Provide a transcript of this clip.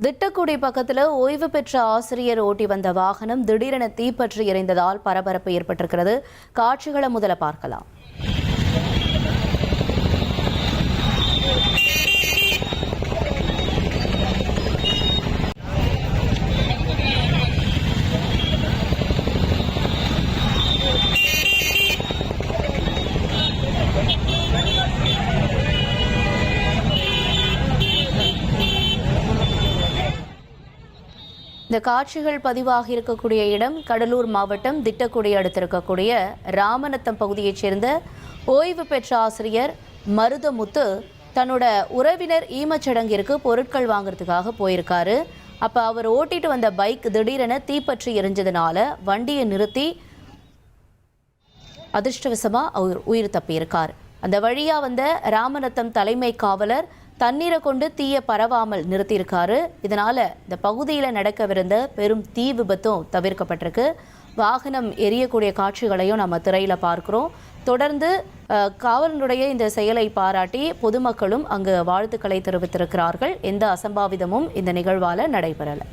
திட்டக்குடி பக்கத்தில் ஓய்வு பெற்ற ஆசிரியர் ஓட்டி வந்த வாகனம் திடீரென தீப்பற்றி எரிந்ததால் பரபரப்பு ஏற்பட்டிருக்கிறது. காட்சிகளை முதல்ல பார்க்கலாம். இந்த காட்சிகள் பதிவாகி இருக்கக்கூடிய இடம் கடலூர் மாவட்டம் திட்டக்குடி அடுத்திருக்கக்கூடிய ராமநத்தம் பகுதியைச் சேர்ந்த ஓய்வு பெற்ற ஆசிரியர் மருதமுத்து தன்னோட உறவினர் ஈமச்சடங்கிற்கு பொருட்கள் வாங்குறதுக்காக போயிருக்காரு. அப்போ அவர் ஓட்டிட்டு வந்த பைக் திடீரென தீப்பற்றி எரிஞ்சதுனால வண்டியை நிறுத்தி அதிர்ஷ்டவசமாக அவர் உயிர் தப்பியிருக்கார். அந்த வழியாக வந்த ராமநத்தம் தலைமை காவலர் தண்ணீரை கொண்டு தீயை பரவாமல் நிறுத்தியிருக்காரு. இதனால் இந்த பகுதியில் நடக்கவிருந்த பெரும் தீ விபத்தும் தவிர்க்கப்பட்டிருக்கு. வாகனம் எரியக்கூடிய காட்சிகளையும் நம்ம திரையில் பார்க்குறோம். தொடர்ந்து காவலனுடைய இந்த செயலை பாராட்டி பொதுமக்களும் அங்கு வாழ்த்துக்களை தெரிவித்திருக்கிறார்கள். எந்த அசம்பாவிதமும் இந்த நிகழ்வால் நடைபெறலை.